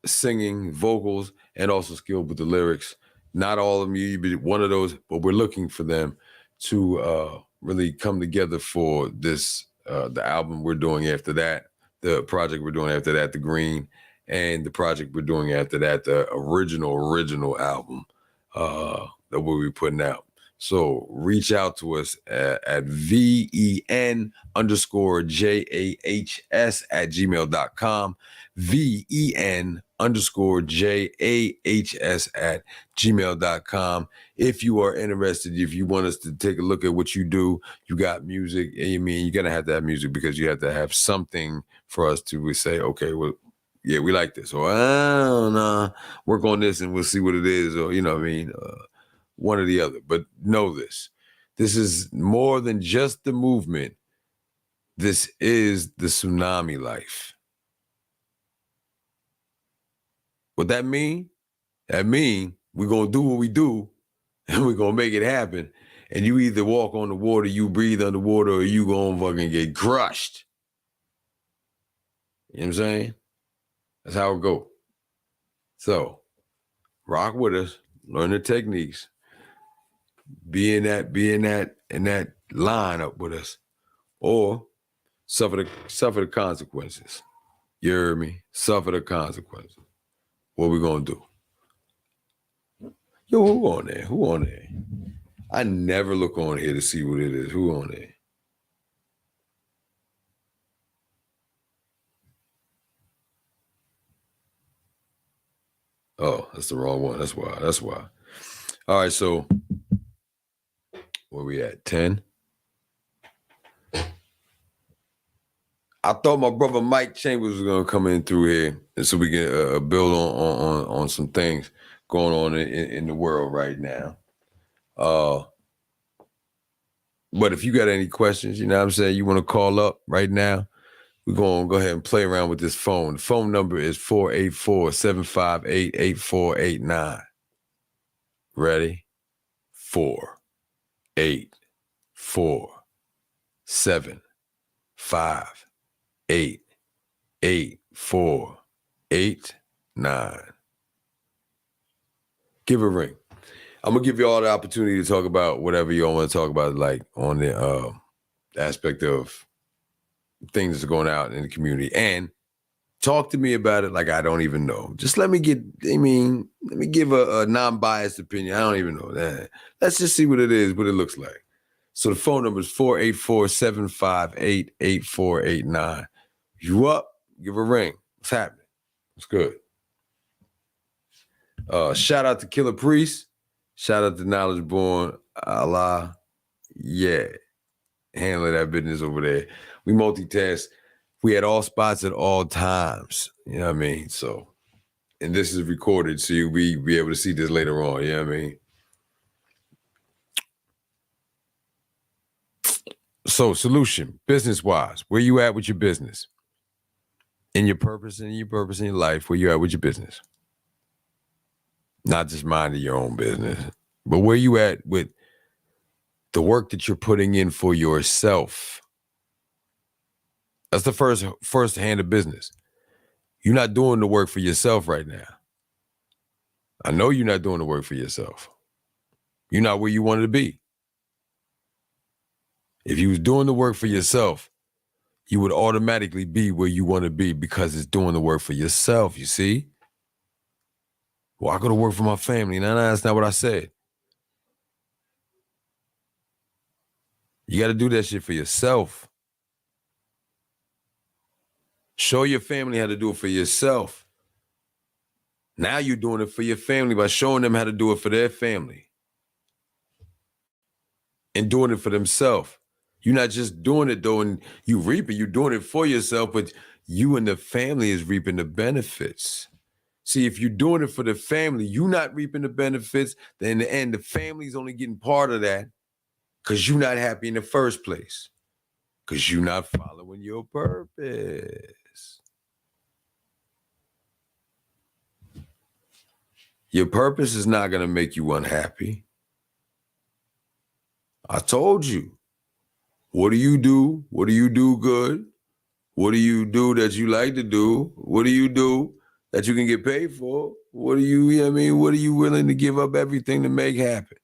singing, vocals, and also skilled with the lyrics. Not all of them, you be one of those, but we're looking for them to really come together for this, the album we're doing after that, the project we're doing after that, The Green, and the project we're doing after that, the original album that we'll be putting out. So reach out to us at VEN_JAHS@gmail.com, VEN_JAHS@gmail.com. If you are interested, if you want us to take a look at what you do, you got music, and you mean you're going to have music because you have to have something for us to say, okay, well, yeah, we like this, or I don't know, work on this and we'll see what it is, or, you know what I mean, one or the other. But know this is more than just the movement. This is the tsunami life. What that mean? That mean we're going to do what we do and we're going to make it happen. And you either walk on the water, you breathe underwater, or you going to fucking get crushed. You know what I'm saying? That's how it go. So rock with us, learn the techniques, be in that line up with us, or suffer the consequences. You heard me? Suffer the consequences. What we gonna do? Yo, who on there? Who on there? I never look on here to see what it is. Who on there? Oh, that's the wrong one. That's why. All right, so where we at? 10? I thought my brother Mike Chambers was gonna come in through here, and so we can build on some things going on in the world right now. But if you got any questions, you know what I'm saying, you want to call up right now, we're going to go ahead and play around with this phone. The phone number is 484-758-8489. Ready? 484-758-8489. Give a ring. I'm going to give you all the opportunity to talk about whatever you all want to talk about, like on the aspect of things that's going out in the community, and talk to me about it like I don't even know. Just let me give a non-biased opinion. I don't even know. Let's just see what it is, what it looks like. So the phone number is 484-758-8489. You up? Give a ring. What's happening? What's good? Shout out to Killer Priest. Shout out to knowledgebornallah. Yeah. Handling that business over there. We multitask. We at all spots at all times. You know what I mean? So, and this is recorded, so you'll be able to see this later on. You know what I mean? So, solution, business-wise, where you at with your business? In your purpose, in your life, where you at with your business? Not just minding your own business, but where you at with the work that you're putting in for yourself? That's the first hand of business. You're not doing the work for yourself right now. I know you're not doing the work for yourself. You're not where you wanted to be. If you was doing the work for yourself, you would automatically be where you want to be, because it's doing the work for yourself, you see? Well, I go to work for my family. No, that's not what I said. You got to do that shit for yourself. Show your family how to do it for yourself. Now you're doing it for your family by showing them how to do it for their family and doing it for themselves. You're not just doing it though, and you reap it. You're doing it for yourself, but you and the family is reaping the benefits. See, if you're doing it for the family, you're not reaping the benefits, then in the end, the family's only getting part of that because you're not happy in the first place, because you're not following your purpose. Your purpose is not going to make you unhappy. I told you. What do you do? What do you do good? What do you do that you like to do? What do you do that you can get paid for? What are you willing to give up everything to make happen?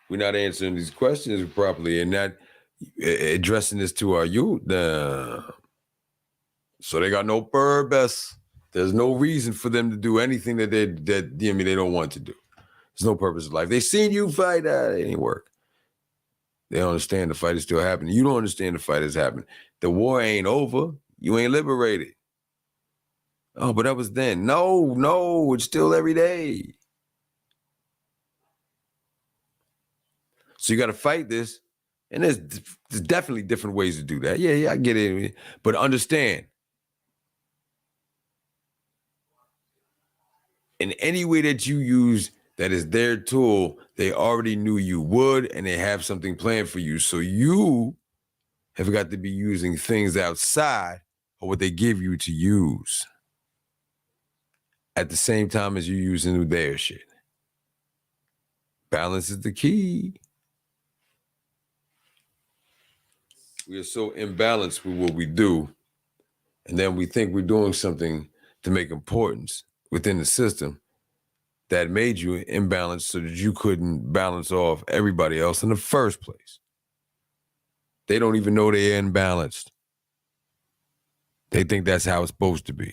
We're not answering these questions properly and not addressing this to our youth. So they got no purpose. There's no reason for them to do anything that they don't want to do. There's no purpose in life. They seen you fight, it ain't work. They don't understand the fight is still happening. You don't understand the fight is happening. The war ain't over. You ain't liberated. Oh, but that was then. No, it's still every day. So you got to fight this. And there's definitely different ways to do that. Yeah, I get it. But understand, in any way that you use that is their tool, they already knew you would, and they have something planned for you. So you have got to be using things outside of what they give you to use at the same time as you're using their shit. Balance is the key. We are so imbalanced with what we do, and then we think we're doing something to make importance within the system that made you imbalanced so that you couldn't balance off everybody else in the first place. They don't even know they're imbalanced. They think that's how it's supposed to be.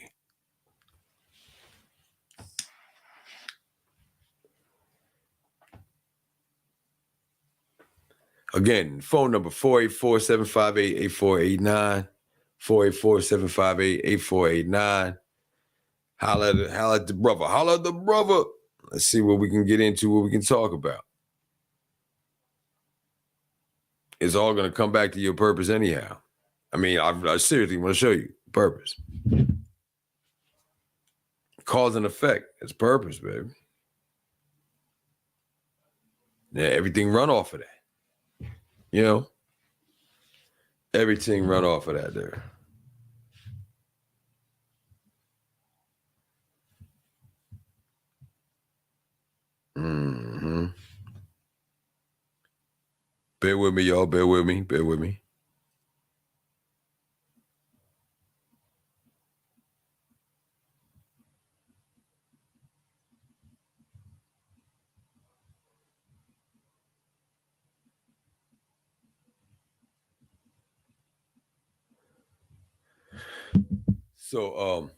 Again, phone number 484-758-8489, 484-758-8489. Holla at the brother. Let's see what we can get into, what we can talk about. It's all going to come back to your purpose anyhow. I mean, I seriously want to show you purpose. Cause and effect. It's purpose, baby. Yeah, everything run off of that. You know? Everything run off of that there. Mm-hmm. Bear with me, y'all. Bear with me. So,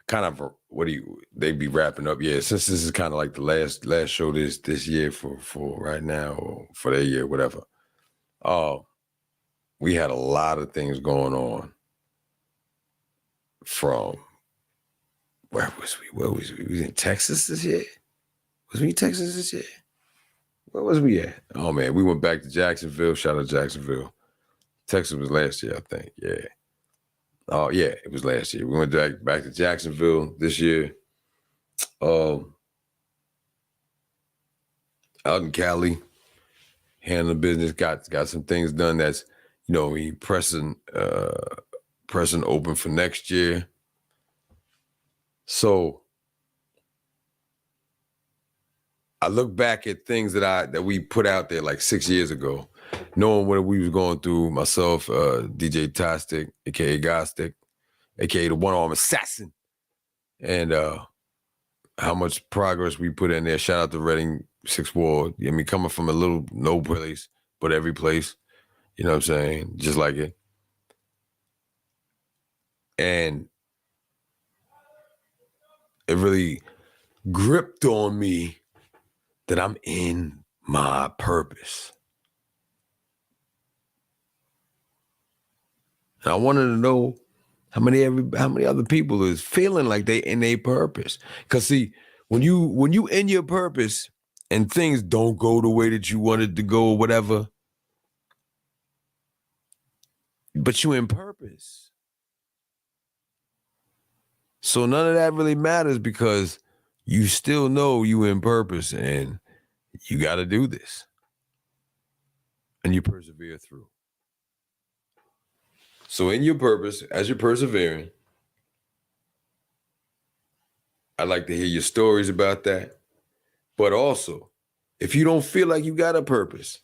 kind of they be wrapping up? Yeah, since this is kind of like the last show this year for right now, or for that year, whatever. We had a lot of things going on. From where was we? We was in Texas this year? Was we in Texas this year? Where was we at? Oh man, we went back to Jacksonville. Shout out Jacksonville. Texas was last year, I think. Yeah. Oh yeah, it was last year. We went back to Jacksonville this year. Out in Cali, handling business, got some things done that's, we pressing open for next year. So I look back at things that we put out there like 6 years ago, knowing what we was going through, myself, DJ Tostic, aka Gostic, aka the one-arm assassin, and how much progress we put in there. Shout out to Reading 6th Ward. I mean, coming from a little no place, but every place, you know what I'm saying? Just like it. And it really gripped on me that I'm in my purpose. And I wanted to know How many other people is feeling like they in their purpose? Because see, when you in your purpose and things don't go the way that you wanted to go or whatever, but you in purpose. So none of that really matters because you still know you in purpose and you got to do this. And you persevere through. So in your purpose, as you're persevering, I'd like to hear your stories about that. But also, if you don't feel like you got a purpose,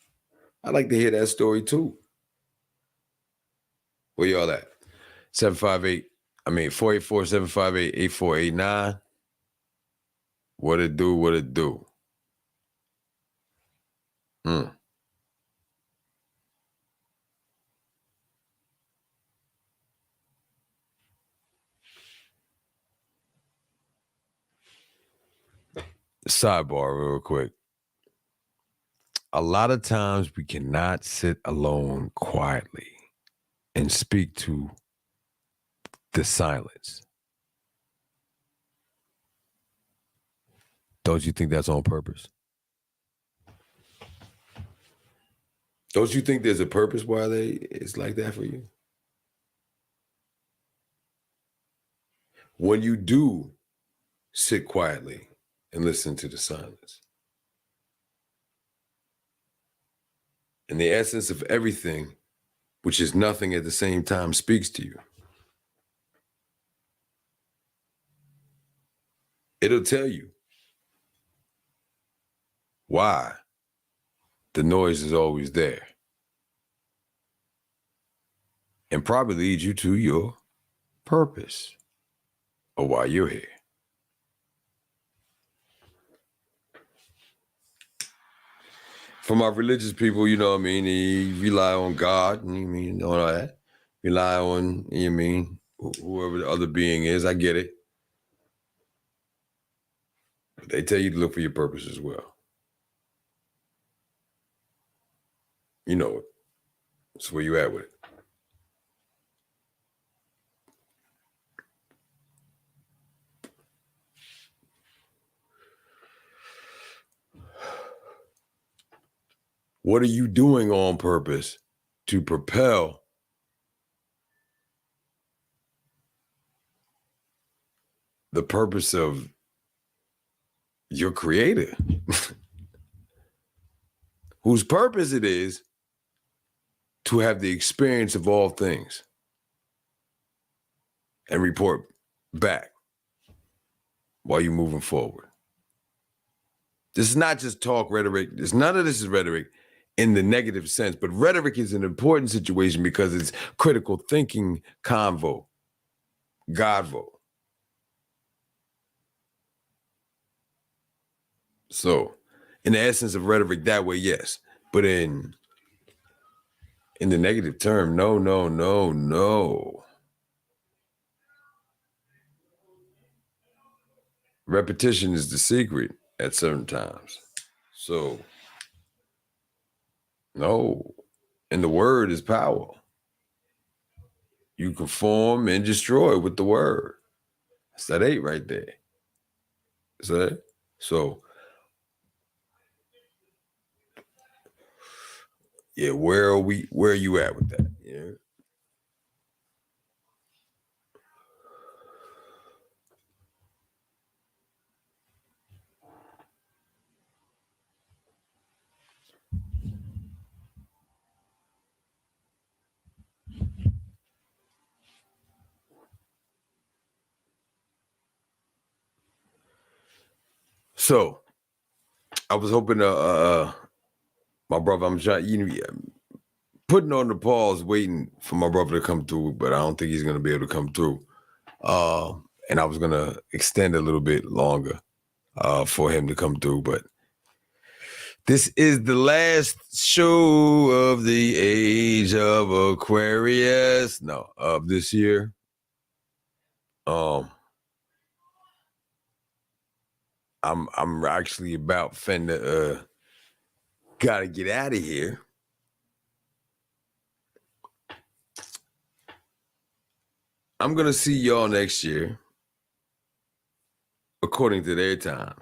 I'd like to hear that story too. Where y'all at? 484-758-8489. What it do? Sidebar real quick. A lot of times we cannot sit alone quietly and speak to the silence. Don't you think that's on purpose? Don't you think there's a purpose why it's like that for you? When you do sit quietly and listen to the silence, and the essence of everything, which is nothing at the same time, speaks to you, it'll tell you why the noise is always there and probably leads you to your purpose or why you're here. For my religious people, you know what I mean, they rely on God, you know what I mean, all that. Rely on, you know what I mean, whoever the other being is, I get it. But they tell you to look for your purpose as well. You know it. That's where you at with it. What are you doing on purpose to propel the purpose of your creator? Whose purpose it is to have the experience of all things and report back while you're moving forward. This is not just talk rhetoric. None of this is rhetoric in the negative sense, but rhetoric is an important situation because it's critical thinking convo, Godvo. So in the essence of rhetoric that way, yes. But in the negative term, no. Repetition is the secret at certain times. So, no. And the word is power. You can form and destroy with the word. That's that 8 right there. Is that it? So, yeah, where are you at with that? Yeah. So, I was hoping my brother, I'm trying, putting on the pause, waiting for my brother to come through, but I don't think he's going to be able to come through. And I was going to extend a little bit longer for him to come through, but this is the last show of the age of Aquarius, of this year. I'm actually about finna gotta get out of here. I'm going to see y'all next year according to their time.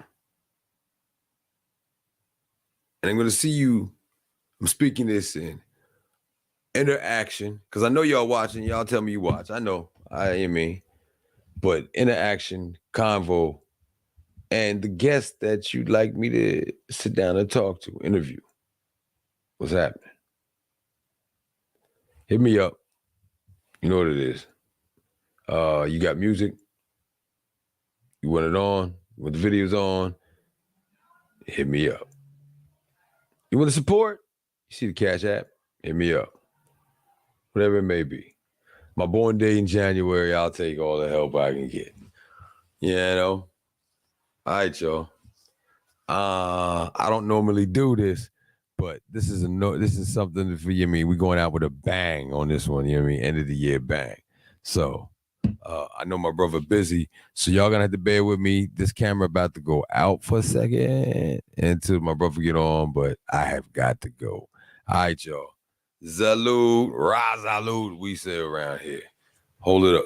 And I'm going to see you, I'm speaking this in interaction, because I know y'all watching. Y'all tell me you watch. I know, but interaction, convo, and the guest that you'd like me to sit down and talk to, interview. What's happening? Hit me up. You know what it is. You got music. You want it on. You want the videos on. Hit me up. You want to support? You see the Cash App? Hit me up. Whatever it may be. My born day in January, I'll take all the help I can get. You know? All right, y'all. I don't normally do this, but this is something for you. We're going out with a bang on this one. End of the year bang. So I know my brother busy, so y'all gonna have to bear with me. This camera about to go out for a second until my brother get on, but I have got to go. All right, y'all. Salute, Razalute, we say around here. Hold it up.